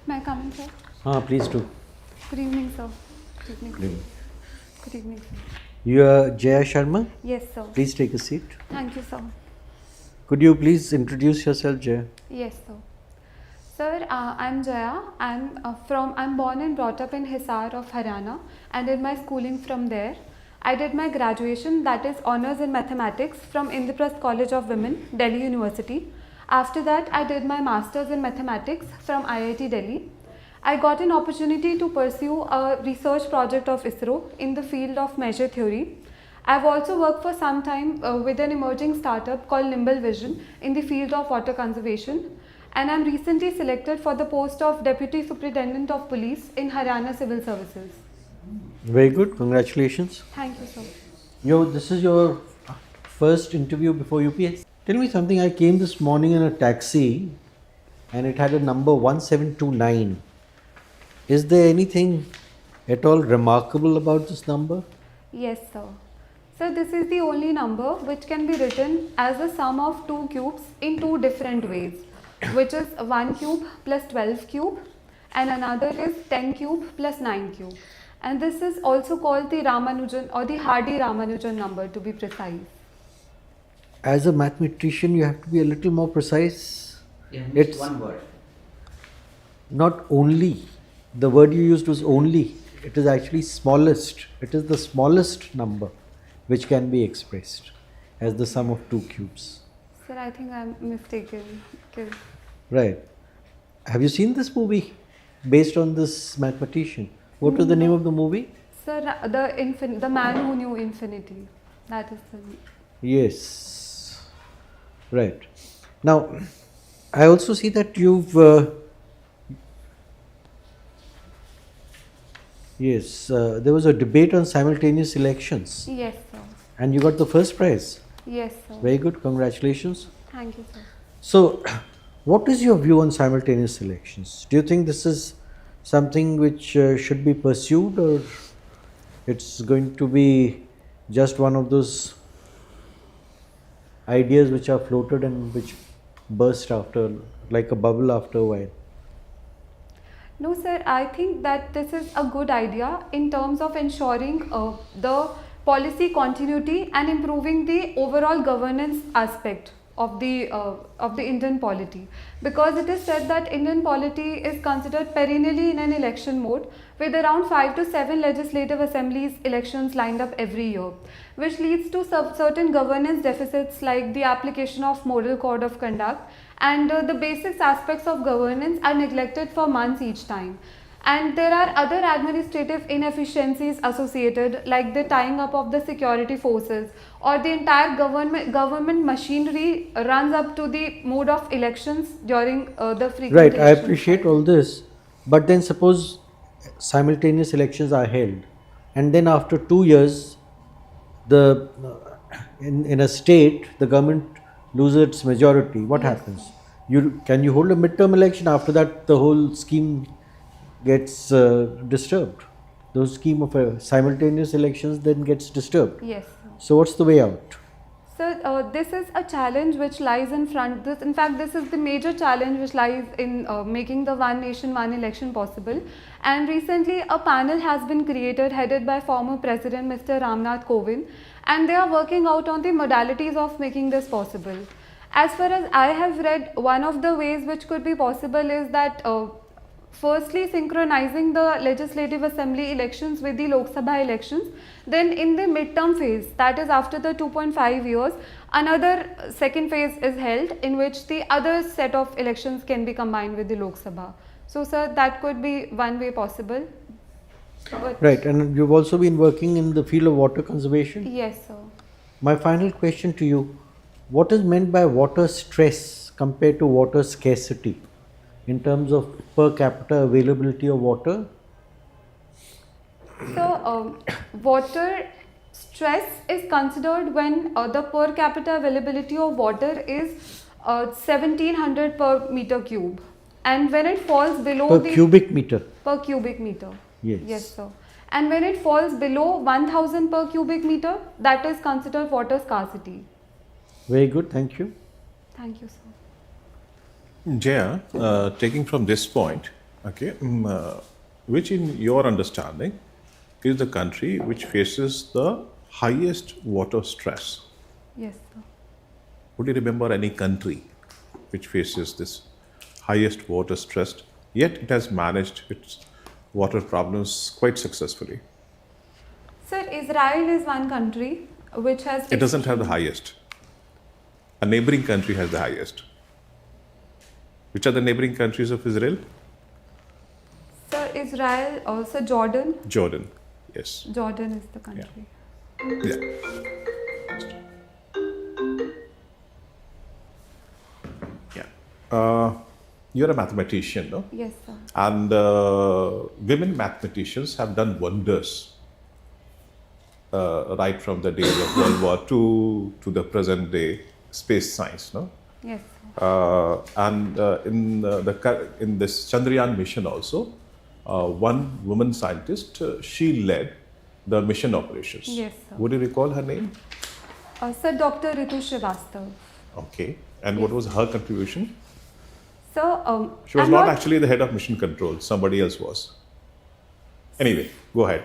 May I come in, sir? Please do. Good evening, sir. Good evening. Good evening. Good evening, sir. You are Jaya Sharma. Yes, sir. Please take a seat. Thank you, sir. Could you please introduce yourself, Jaya? Yes, sir. Sir, I'm Jaya. I'm born and brought up in Hisar of Haryana and did my schooling from there. I did my graduation, that is Honours in Mathematics from Indraprasth College of Women, Delhi University. After that, I did my Masters in Mathematics from IIT Delhi. I got an opportunity to pursue a research project of ISRO in the field of measure theory. I've also worked for some time with an emerging startup called Nimble Vision in the field of water conservation. And I'm recently selected for the post of Deputy Superintendent of Police in Haryana Civil Services. Very good. Congratulations. Thank you, sir. This is your first interview before UPSC. Tell me something. I came this morning in a taxi and it had a number 1729. Is there anything at all remarkable about this number? Yes, sir. So this is the only number which can be written as a sum of two cubes in two different ways, which is 1 cube plus 12 cube and another is 10 cube plus 9 cube. And this is also called the Ramanujan or the Hardy-Ramanujan number, to be precise. As a mathematician, you have to be a little more precise. Yeah, It's one word. not only. The word you used was only. It is actually smallest. It is the smallest number which can be expressed as the sum of two cubes. Sir, I think I'm mistaken. Right. Have you seen this movie based on this mathematician? What was the name of the movie? Sir, the man who knew infinity. That is the... Yes. Right. Now, I also see that you've... there was a debate on simultaneous elections. Yes, sir. And you got the first prize. Yes, sir. Very good. Congratulations. Thank you, sir. So, what is your view on simultaneous elections? Do you think this is something which should be pursued, or it's going to be just one of those ideas which are floated and which burst after, like a bubble after a while? No, sir, I think that this is a good idea in terms of ensuring the policy continuity and improving the overall governance aspect of the Indian polity, because it is said that Indian polity is considered perennially in an election mode with around 5 to 7 legislative assemblies elections lined up every year, which leads to certain governance deficits like the application of model code of conduct, and the basic aspects of governance are neglected for months each time. And there are other administrative inefficiencies associated, like the tying up of the security forces, or the entire government machinery runs up to the mode of elections during the frequent Right, I elections. appreciate all this, but then suppose simultaneous elections are held, and then after 2 years, in a state, the government loses its majority. What happens? Can you hold a midterm election? After that, the whole scheme gets disturbed. The scheme of simultaneous elections then gets disturbed. Yes. So what's the way out? So this is a challenge which lies in front. In fact, this is the major challenge which lies in making the one nation, one election possible. And recently, a panel has been created headed by former President Mr. Ramnath Kovind, and they are working out on the modalities of making this possible. As far as I have read, one of the ways which could be possible is that firstly synchronizing the legislative assembly elections with the Lok Sabha elections, then in the midterm phase, that is after the 2.5 years, another second phase is held in which the other set of elections can be combined with the Lok Sabha. So sir, that could be one way possible. Right, and you've also been working in the field of water conservation? Yes, sir. My final question to you, what is meant by water stress compared to water scarcity in terms of per capita availability of water? So, water stress is considered when the per capita availability of water is 1700 per meter cube, and when it falls below Per cubic meter? Per cubic meter. Yes. Yes, sir. And when it falls below 1000 per cubic meter, that is considered water scarcity. Very good, thank you. Thank you, sir. Jaya, taking from this point, Okay, which in your understanding is the country which faces the highest water stress? Yes, sir. Would you remember any country which faces this highest water stress, yet it has managed its water problems quite successfully? Sir, Israel is one country which has. It doesn't have the highest. A neighboring country has the highest. Which are the neighboring countries of Israel? Sir, Israel, also Jordan. Jordan, yes. Jordan is the country. Yeah. You're a mathematician, no? Yes, sir. And women mathematicians have done wonders right from the days of World War II to the present day space science, no? Yes, sir. In this Chandrayaan mission also, one woman scientist, she led the mission operations. Yes, sir. Would you recall her name? Sir, Dr. Ritu Srivastav. Okay. And what was her contribution? So, She was I'm not actually the head of mission control. Somebody else was. Anyway, go ahead.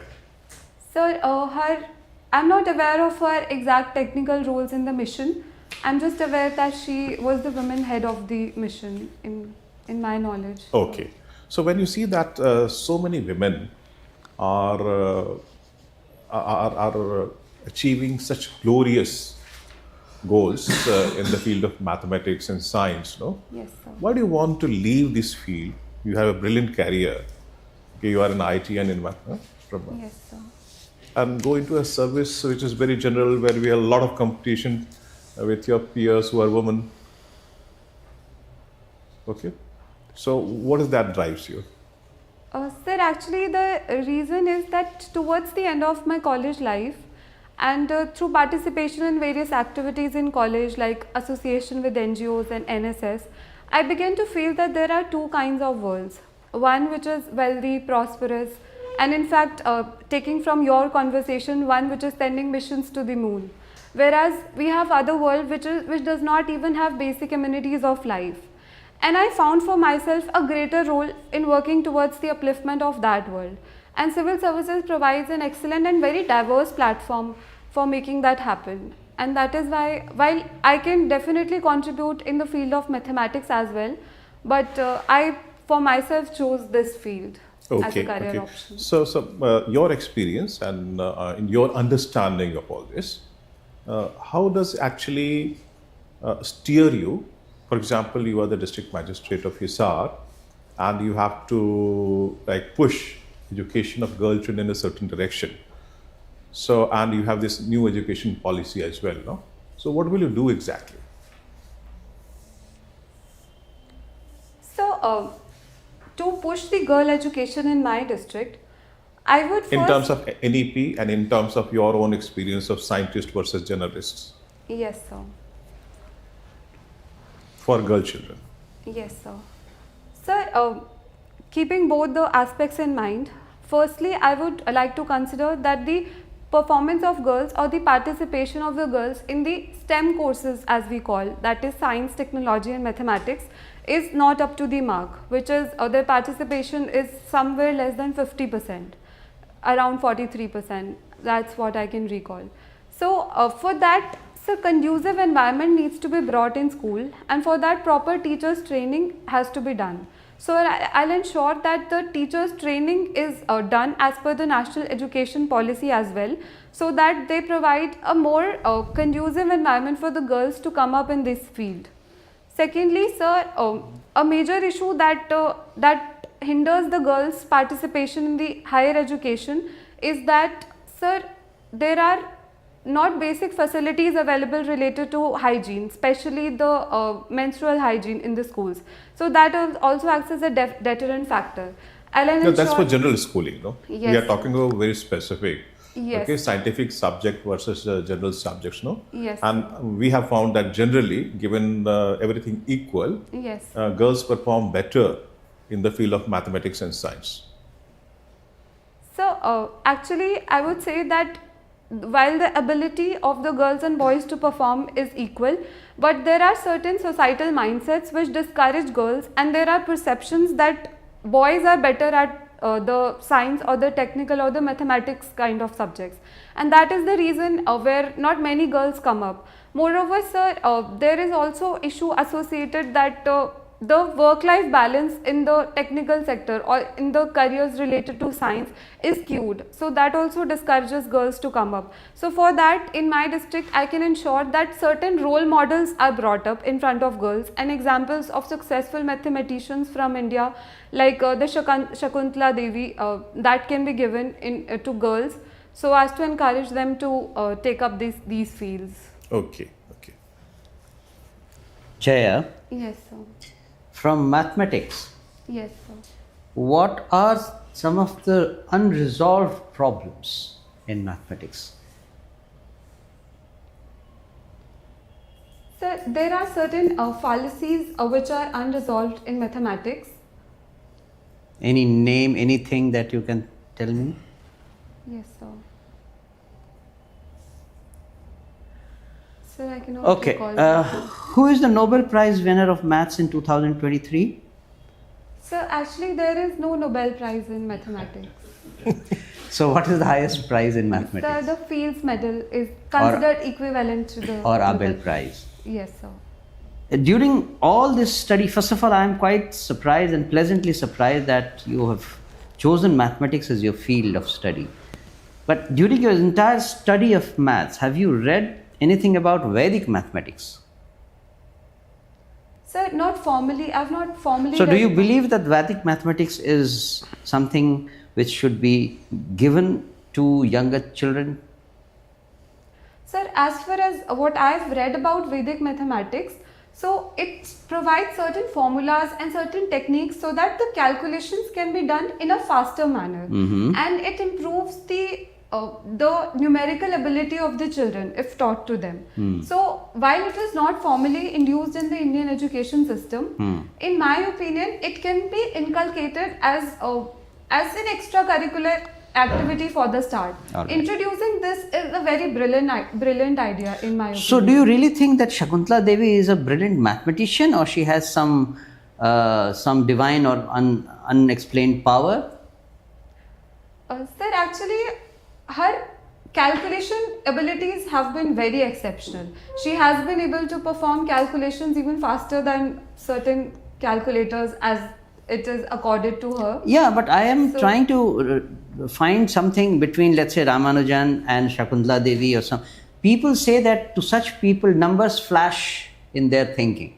Sir, I'm not aware of her exact technical roles in the mission. I'm just aware that she was the woman head of the mission in my knowledge. Okay. So when you see that so many women are achieving such glorious goals in the field of mathematics and science, no? Yes, sir. Why do you want to leave this field? You have a brilliant career. Okay, you are in IT and in math, Yes, sir. and go into a service which is very general, where we have a lot of competition with your peers who are women. Okay. So what is that drives you? Sir, actually the reason is that towards the end of my college life and through participation in various activities in college like association with NGOs and NSS, I began to feel that there are two kinds of worlds. One which is wealthy, prosperous, and in fact taking from your conversation, one which is sending missions to the moon. Whereas we have other world which does not even have basic amenities of life. And I found for myself a greater role in working towards the upliftment of that world. And civil services provides an excellent and very diverse platform for making that happen. And that is why, while I can definitely contribute in the field of mathematics as well, but I for myself chose this field as a career option. So your experience and in your understanding of all this, how does actually steer you? For example, you are the district magistrate of Hisar, and you have to push education of girl children in a certain direction. So, and you have this new education policy as well, no? So, what will you do exactly? So, to push the girl education in my district, I would first, in terms of NEP and in terms of your own experience of scientist versus journalists. Yes, sir. For girl children. Yes, sir. Sir, keeping both the aspects in mind, firstly, I would like to consider that the performance of girls or the participation of the girls in the STEM courses, as we call, that is science, technology and mathematics, is not up to the mark, which is their participation is somewhere less than 50%, around 43%. That's what I can recall. So, for that, so conducive environment needs to be brought in school, and for that proper teachers training has to be done. So I'll ensure that the teachers training is done as per the national education policy as well, so that they provide a more conducive environment for the girls to come up in this field. Secondly, sir, a major issue that hinders the girls' participation in the higher education is that, sir, there are not basic facilities available related to hygiene, especially the menstrual hygiene in the schools. So that also acts as a deterrent factor. No, that's for general schooling, no? Yes. We are talking about very specific. Yes. Okay, scientific subject versus general subjects, no? Yes. And we have found that generally, given everything equal, Yes. Girls perform better in the field of mathematics and science. So actually, I would say that while the ability of the girls and boys to perform is equal, but there are certain societal mindsets which discourage girls, and there are perceptions that boys are better at the science or the technical or the mathematics kind of subjects, and that is the reason where not many girls come up. Moreover, sir, there is also issue associated that the work-life balance in the technical sector or in the careers related to science is skewed. So that also discourages girls to come up. So for that, in my district, I can ensure that certain role models are brought up in front of girls, and examples of successful mathematicians from India like the Shakuntala Devi, that can be given to girls so as to encourage them to take up these fields. Okay. Jaya, Yes, sir. from mathematics, Yes, sir. what are some of the unresolved problems in mathematics? Sir, there are certain fallacies which are unresolved in mathematics. Any name, anything that you can tell me? Yes, sir. Sir, I cannot Okay. recall. that. Who is the Nobel Prize winner of maths in 2023? Sir, actually there is no Nobel Prize in mathematics. So, what is the highest prize in Sir, mathematics? the Fields Medal is considered equivalent to the Or Nobel Abel Prize? Yes, sir. During all this study, first of all, I am quite surprised and pleasantly surprised that you have chosen mathematics as your field of study. But during your entire study of maths, have you read anything about Vedic mathematics? Sir, not formally. I have not formally. So, do you read- believe that Vedic mathematics is something which should be given to younger children? Sir, as far as what I have read about Vedic mathematics, so it provides certain formulas and certain techniques so that the calculations can be done in a faster manner, and it improves the numerical ability of the children if taught to them. So while it is not formally induced in the Indian education system, in my opinion, it can be inculcated as an extracurricular activity for the start. All right. Introducing this is a very brilliant idea in my opinion. So, do you really think that Shakuntala Devi is a brilliant mathematician, or she has some divine or unexplained power? Sir, actually, her calculation abilities have been very exceptional. She has been able to perform calculations even faster than certain calculators as it is accorded to her. Yeah, but I am So- trying to find something between, let's say, Ramanujan and Shakuntala Devi or some. People say that to such people, numbers flash in their thinking.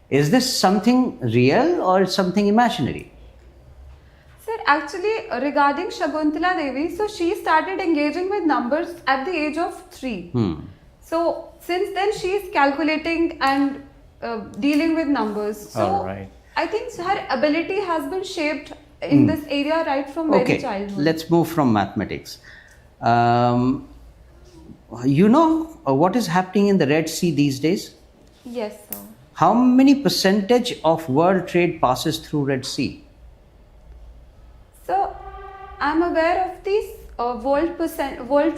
Is this something real or something imaginary? Sir, actually, regarding Shakuntala Devi, so she started engaging with numbers at the age of 3. So since then she is calculating and dealing with numbers. So All right. I think her ability has been shaped in this area right from very Okay, childhood. let's move from mathematics. You know what is happening in the Red Sea these days? Yes, sir. How many percentage of world trade passes through Red Sea? So I'm aware of this world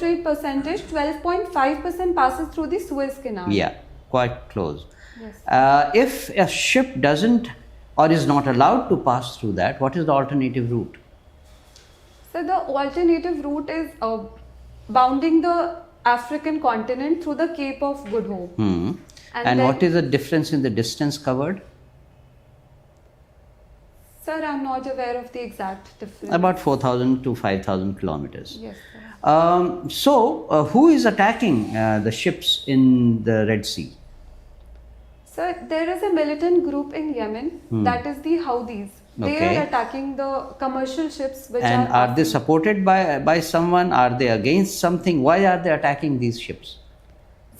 trade percentage. 12.5% passes through the Suez Canal. Yeah, quite close. Yes. If a ship doesn't or is not allowed to pass through that, what is the alternative route? So the alternative route is bounding the African continent through the Cape of Good Hope. And then- what is the difference in the distance covered? Sir, I'm not aware of the exact difference. About 4,000 to 5,000 kilometers. Yes, sir. So, who is attacking the ships in the Red Sea? Sir, there is a militant group in Yemen, that is the Houthis. They Okay. are attacking the commercial ships which And are they passing. supported by someone? Are they against something? Why are they attacking these ships?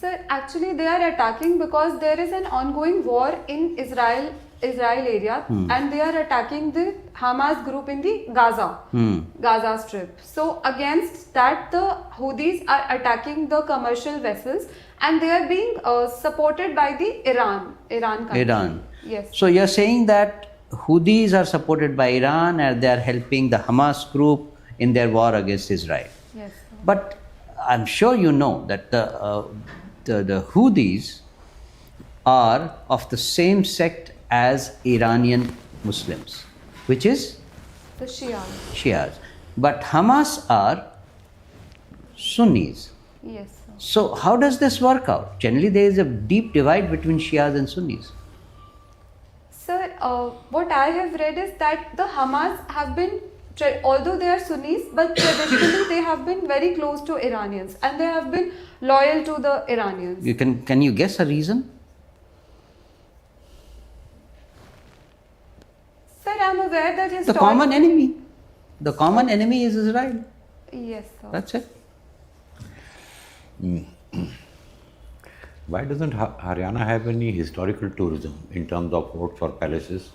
Sir, actually they are attacking because there is an ongoing war in Israel area, and they are attacking the Hamas group in the Gaza Strip. So against that, the Houthis are attacking the commercial vessels, and they are being supported by the Iran country. Iran. Yes. So you're saying that Houthis are supported by Iran and they are helping the Hamas group in their war against Israel. Yes, sir. But I'm sure you know that the Houthis are of the same sect as Iranian Muslims, which is The Shia. Shias. But Hamas are Sunnis. Yes, sir. So how does this work out? Generally, there is a deep divide between Shias and Sunnis. Sir, what I have read is that the Hamas have been, although they are Sunnis, but traditionally they have been very close to Iranians and they have been loyal to the Iranians. Can you guess a reason? Sir, I am aware that The common enemy. The common enemy is Israel. Yes, sir. That's it. Why doesn't Haryana have any historical tourism in terms of forts or palaces?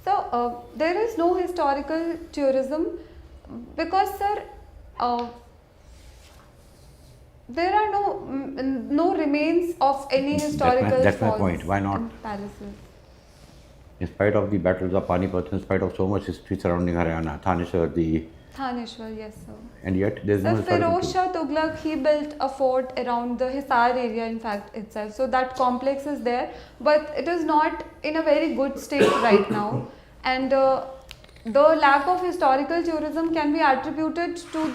So, there is no historical tourism because, sir, there are no remains of any historical That's my forts point. Why not? and palaces. In spite of the battles of Panipat, in spite of so much history surrounding Haryana, Thanishwar, Thanishwar, yes, sir. and yet there's Sir, no historical Firoz tourism. Shah Tughlaq, he built a fort around the Hisar area, in fact, itself. So that complex is there, but it is not in a very good state right now. And the lack of historical tourism can be attributed to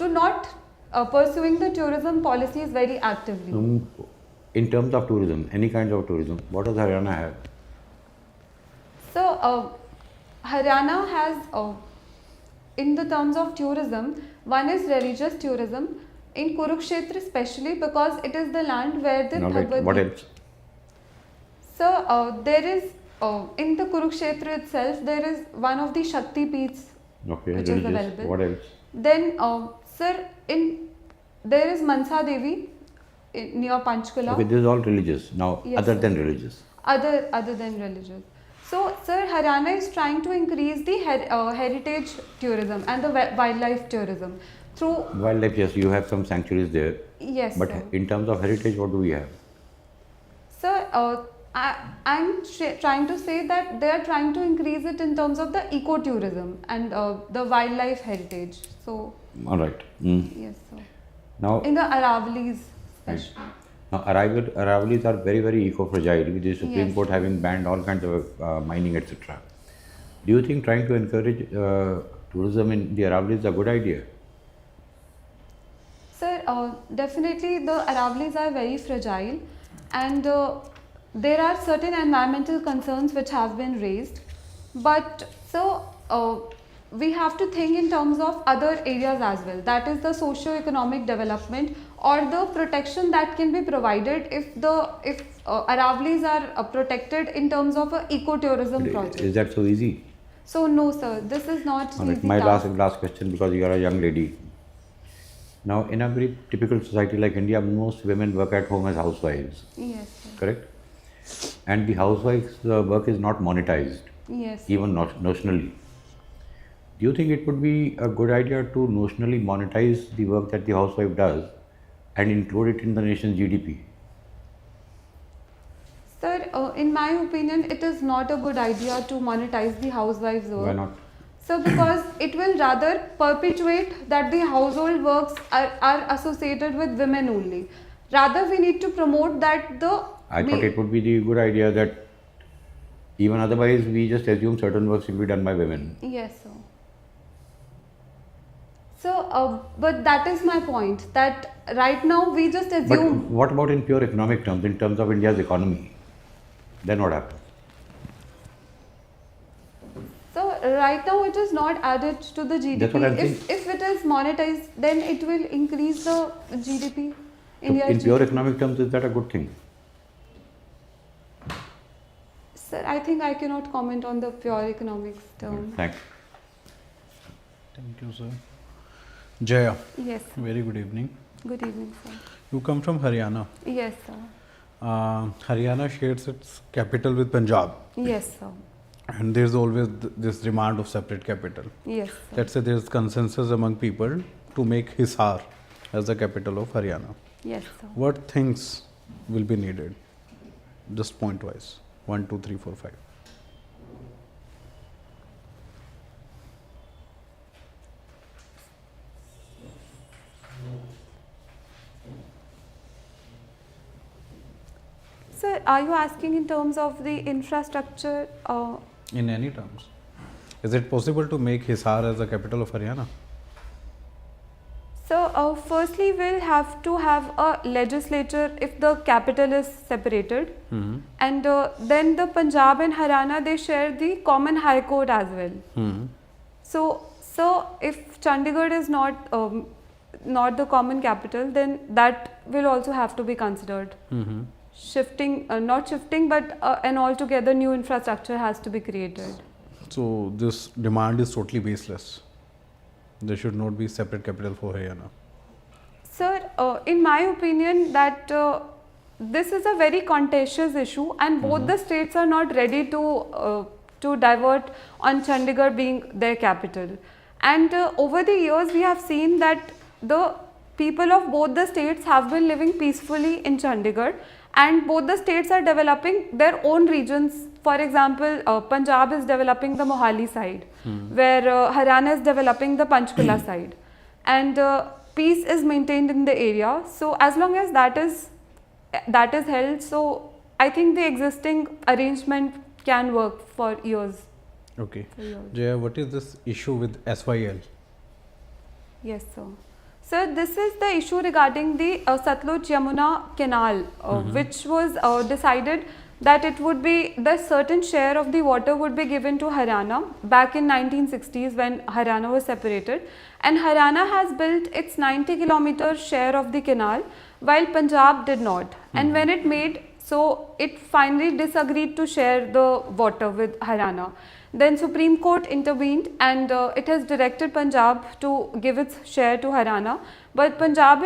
not pursuing the tourism policies very actively. In terms of tourism, any kind of tourism, what does Haryana have? So, Haryana has, in the terms of tourism, one is religious tourism, in Kurukshetra especially because it is the land where the Now, wait, Bhagavad what Gita. else? So, there is, in the Kurukshetra itself, there is one of the Shakti Peeths Okay, which is religious. available. What else? Then, sir, there is Mansa Devi near Panchkula. Okay, this is all religious. Now, Yes, other sir. than religious. Other than religious. So, sir, Haryana is trying to increase the heritage tourism and the wildlife tourism through. Wildlife, yes, you have some sanctuaries there. Yes, But sir. in terms of heritage, what do we have? Sir, I'm trying to say that they are trying to increase it in terms of the ecotourism and the wildlife heritage. So, All right. yes, sir. Now, In the Aravallis, Right. especially. Now, Aravallis are very, very eco-fragile, with the Supreme Yes. Court having banned all kinds of mining, etc. Do you think trying to encourage tourism in the Aravallis is a good idea? Sir, definitely the Aravallis are very fragile and there are certain environmental concerns which have been raised. But so we have to think in terms of other areas as well. That is the socio-economic development or the protection that can be provided if Aravallis are protected in terms of a ecotourism project. Is that so easy? So no, sir, this is not All right. easy My task. last question, because you are a young lady. Now, in a very typical society like India, most women work at home as housewives, Yes, sir. correct? And the housewife's work is not monetized, Yes. even notionally. Do you think it would be a good idea to notionally monetize the work that the housewife does and include it in the nation's GDP? Sir, in my opinion, it is not a good idea to monetize the housewife's work. Why not? So, because it will rather perpetuate that the household works are associated with women only. Rather, we need to promote that I thought it would be the good idea that even otherwise we just assume certain work should be done by women. Yes, sir. So, but that is my point, that right now we just But assume. what about in pure economic terms, in terms of India's economy? Then what happens? So, right now it is not added to the GDP. That's what I'm saying. If it is monetized, then it will increase the GDP. So India's in pure GDP. economic terms, is that a good thing? Sir, I think I cannot comment on the pure economics term. Thanks. Thank you, sir. Jaya, Yes, sir. very good evening. Good evening, sir. You come from Haryana. Yes, sir. Haryana shares its capital with Punjab, Yes, sir. and there's always this demand of separate capital. Yes, sir. Let's say there's consensus among people to make Hisar as the capital of Haryana. Yes, sir. What things will be needed? Just point wise. 1, 2, 3, 4, 5. Sir, are you asking in terms of the infrastructure? In any terms, is it possible to make Hisar as the capital of Haryana? So, firstly, we'll have to have a legislature if the capital is separated, and then the Punjab and Haryana, they share the common high court as well. So if Chandigarh is not the common capital, then that will also have to be considered. Shifting, not shifting, but an altogether new infrastructure has to be created. So this demand is totally baseless. There should not be separate capital for Haryana. Sir, in my opinion, that this is a very contentious issue, and both the states are not ready to divert on Chandigarh being their capital. And over the years, we have seen that the people of both the states have been living peacefully in Chandigarh, and both the states are developing their own regions. For example, Punjab is developing the Mohali side, where Haryana is developing the Panchkula side, and peace is maintained in the area. So as long as that is held, so I think the existing arrangement can work for years. Okay. Jaya, what is this issue with SYL? Yes, sir. Sir, this is the issue regarding the Satluj Yamuna canal, which was decided that it would be the certain share of the water would be given to Haryana back in 1960s when Haryana was separated, and Haryana has built its 90-kilometer share of the canal while Punjab did not. And when it made, so it finally disagreed to share the water with Haryana. Then Supreme Court intervened, and it has directed Punjab to give its share to Haryana, but Punjab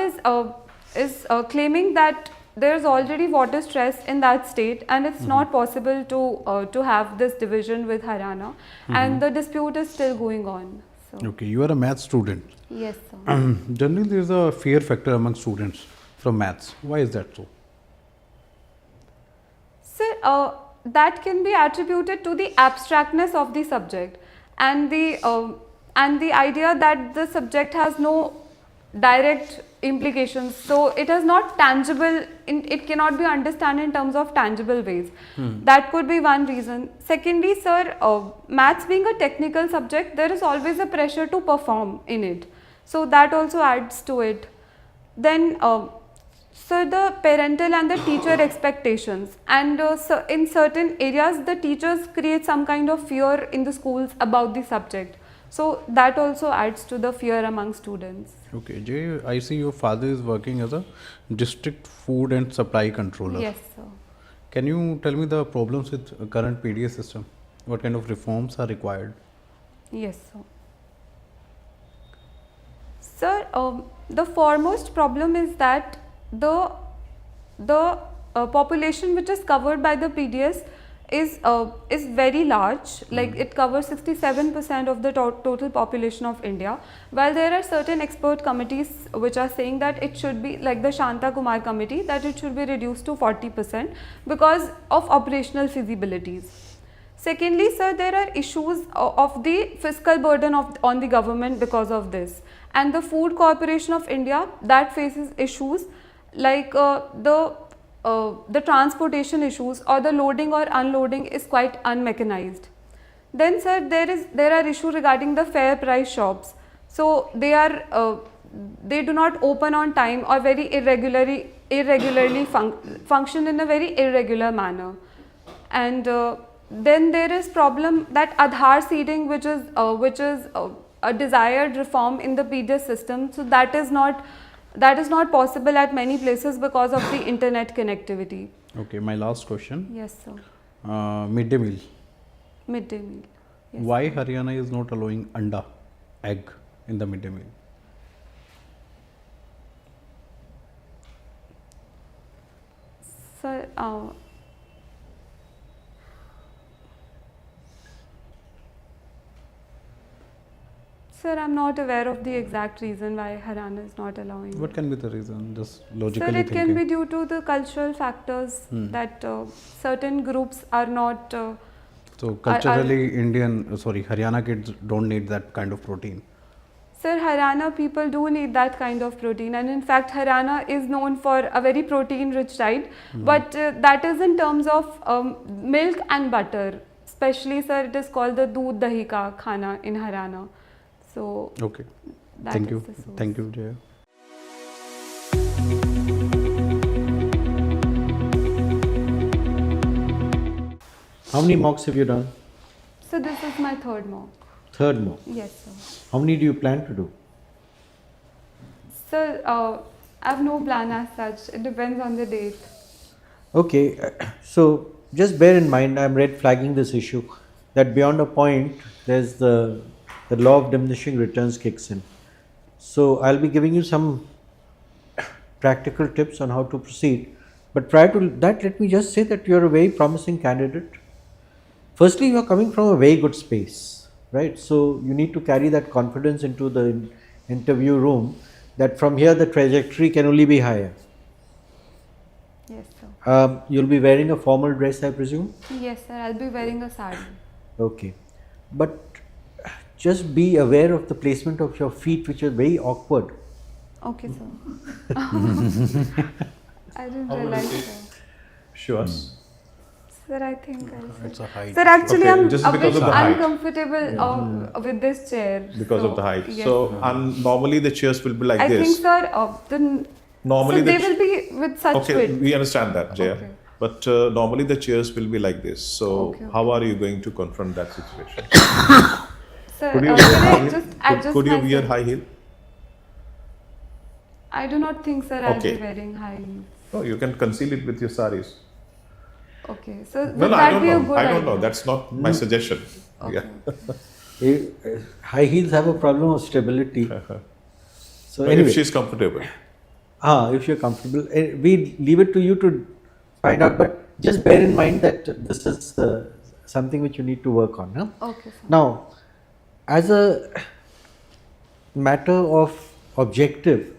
is claiming that there is already water stress in that state, and it's not possible to have this division with Haryana, and the dispute is still going on. So. Okay, you are a maths student. Yes, sir. Generally, there is a fear factor among students from maths. Why is that so? Sir, that can be attributed to the abstractness of the subject and the idea that the subject has no direct implications, so it is not tangible, it cannot be understood in terms of tangible ways. That could be one reason. Secondly, sir, maths being a technical subject, there is always a pressure to perform in it, so that also adds to it. Then so the parental and the teacher expectations, and so in certain areas the teachers create some kind of fear in the schools about the subject, so that also adds to the fear among students. Okay, Jay, I see your father is working as a district food and supply controller. Yes, sir. Can you tell me the problems with current PDS system? What kind of reforms are required? Yes, sir. Sir, the foremost problem is that the population which is covered by the PDS is very large, like it covers 67% of the total population of India, while there are certain expert committees which are saying that it should be, like the Shanta Kumar committee, that it should be reduced to 40% because of operational feasibilities. Secondly, sir, there are issues of the fiscal burden on the government because of this, and the Food Corporation of India, that faces issues like the transportation issues, or the loading or unloading is quite unmechanized. Then, sir, there are issues regarding the fair price shops. So they do not open on time, or very irregularly function in a very irregular manner. And then there is problem that Aadhaar seeding, which is a desired reform in the PDS system. So that is not possible at many places because of the internet connectivity. Okay, my last question. Yes, sir. Midday meal. Midday meal. Yes. Why Haryana is not allowing anda, egg, in the midday meal? Sir, sir, I'm not aware of the exact reason why Haryana is not allowing. What can be the reason? Just logically Sir, it thinking. can be due to the cultural factors that certain groups are not. So culturally, Haryana kids don't need that kind of protein. Sir, Haryana people do need that kind of protein, and in fact Haryana is known for a very protein rich diet, but that is in terms of milk and butter. Especially, sir, it is called the doodh dahi ka khana in Haryana. So Okay. that Thank is you. the source. Thank you, Jaya. How many mocks have you done? So this is my third mock. Third mock. Yes, sir. How many do you plan to do? Sir, I have no plan as such. It depends on the date. Okay, so just bear in mind, I'm red flagging this issue, that beyond a point, there's the law of diminishing returns kicks in. So I'll be giving you some practical tips on how to proceed. But prior to that, let me just say that you're a very promising candidate. Firstly, you're coming from a very good space, right? So you need to carry that confidence into the interview room, that from here the trajectory can only be higher. Yes, sir. You'll be wearing a formal dress, I presume? Yes, sir. I'll be wearing a sari. Okay. But just be aware of the placement of your feet, which is very awkward. Okay, sir. I didn't How would you realize, say? sir. Sure. Sir, I think It's a height. Sir, actually, Okay, I'm just a because bit of the height. uncomfortable with this chair. Because of the height. Yes, So, sir. and normally the chairs will be like I this. think, sir, Normally so the they will be with such Okay, width. we understand that, Jaya. Okay. But normally the chairs will be like this. So, Okay, how are you going to confront that situation? Sir, Could you can wear high I heel? just adjust Could you wear myself? high heel? I do not think, sir, I'll Okay. be wearing high heels. No, you can conceal it with your saris. Okay, so No, would no, I that don't be a know. good I don't know. idea? That's not my suggestion. Okay. Yeah. High heels have a problem of stability. So But anyway, if she's comfortable. if you're comfortable, we leave it to you to find out. But just bear in mind that this is something which you need to work on. Huh? Okay, sir. Now, as a matter of objective,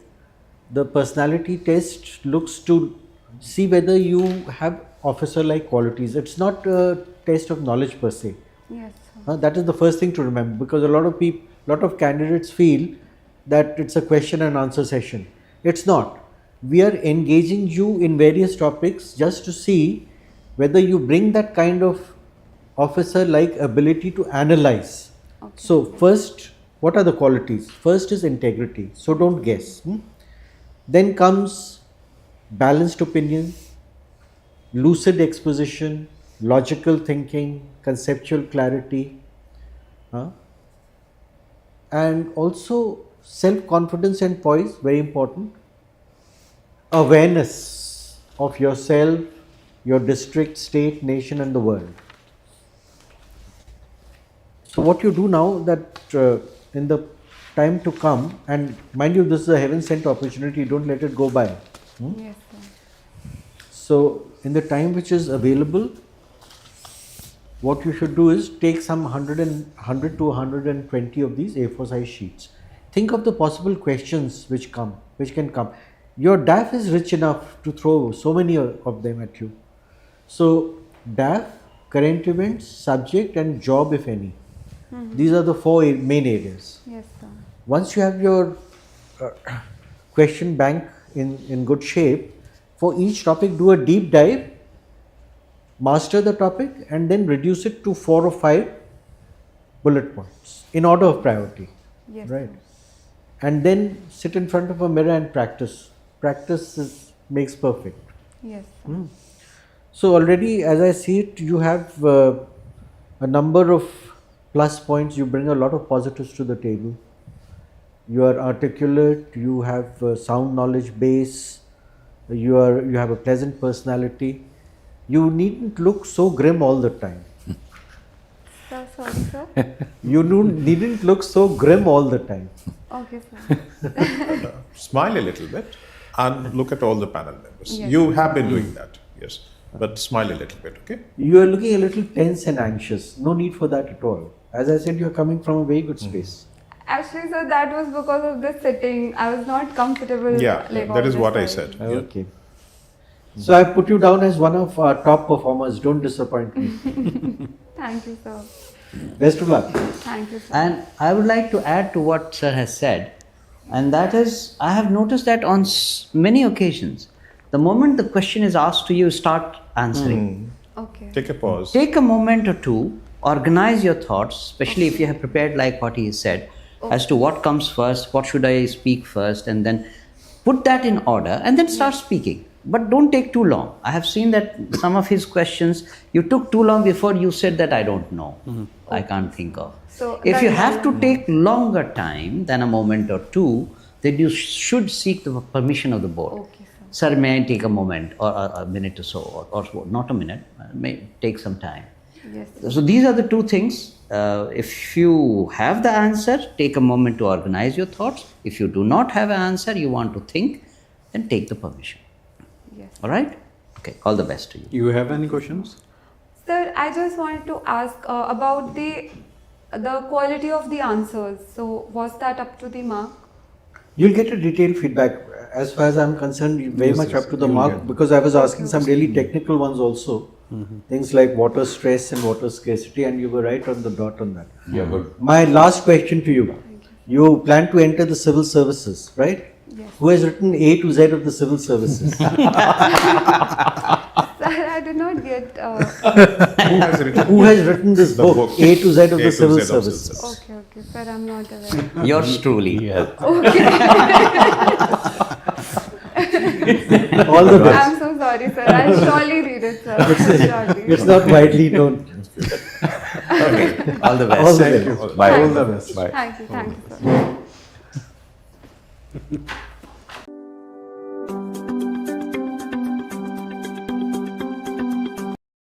the personality test looks to see whether you have officer-like qualities. It's not a test of knowledge per se. Yes, sir. That is the first thing to remember, because a lot of candidates feel that it's a question and answer session. It's not. We are engaging you in various topics just to see whether you bring that kind of officer-like ability to analyze. Okay. So first, what are the qualities? First is integrity. So don't guess. Then comes balanced opinion, lucid exposition, logical thinking, conceptual clarity, and also self-confidence and poise, very important. Awareness of yourself, your district, state, nation and the world. So what you do now, that in the time to come, and mind you, this is a heaven sent opportunity, don't let it go by. Yes, sir. So in the time which is available, what you should do is take some 100 to 120 of these A4 size sheets. Think of the possible questions which can come. Your DAF is rich enough to throw so many of them at you. So DAF, current events, subject and job if any. These are the four main areas. Yes, sir. Once you have your question bank in good shape, for each topic do a deep dive, master the topic and then reduce it to 4 or 5 bullet points in order of priority. Yes, Right. sir. And then sit in front of a mirror and practice. Practice makes perfect. Yes, sir. So already, as I see it, you have a number of plus points. You bring a lot of positives to the table. You are articulate, you have a sound knowledge base, you have a pleasant personality. You needn't look so grim all the time. Sir, sorry, sir. You needn't look so grim all the time. Okay, sir. Smile a little bit and look at all the panel members. Yes. You have been doing that, yes. But smile a little bit, okay? You are looking a little tense and anxious. No need for that at all. As I said, you are coming from a very good space. Actually, sir, that was because of the sitting. I was not comfortable. Yeah, like, that all is this what I time. said. Yeah. Okay. So I put you down as one of our top performers. Don't disappoint me. Thank you, sir. Best of luck. Thank you, sir. And I would like to add to what Sir has said, and that is, I have noticed that on many occasions, the moment the question is asked to you, start answering. Okay. Take a pause. Take a moment or two, organize your thoughts, especially if you have prepared like what he said, as to what comes first, what should I speak first, and then put that in order and then start speaking. But don't take too long. I have seen that some of his questions, you took too long before you said that I don't know. I can't think of. So If that you is- have to take longer time than a moment or two, then you should seek the permission of the board. Okay, sir. Sir, may I take a moment or a minute or so, or not a minute, may take some time. Yes. So these are the two things. If you have the answer, take a moment to organize your thoughts. If you do not have an answer, you want to think, then take the permission. Yes. All right? Okay, all the best to you. You have any questions? Sir, I just wanted to ask about the quality of the answers. So was that up to the mark? You'll get a detailed feedback. As far as I'm concerned, very Yes, much yes, up to the you'll mark, get. because I was asking some really technical ones also. Things like water stress and water scarcity, and you were right on the dot on that. Yeah, good. My last question to you. You plan to enter the civil services, right? Yes. Who has written A to Z of the civil services? Sir, I did not get. Who has written this The book, book, A to Z of A the to civil Z of civil services? services. Okay, sir, I'm not aware. Yours truly. All the best. I'm so sorry, sir. I'll surely read it, sir. Surely. It's not widely known. Okay, all the best. All the best. Bye. All the best. Bye. Thank you, sir.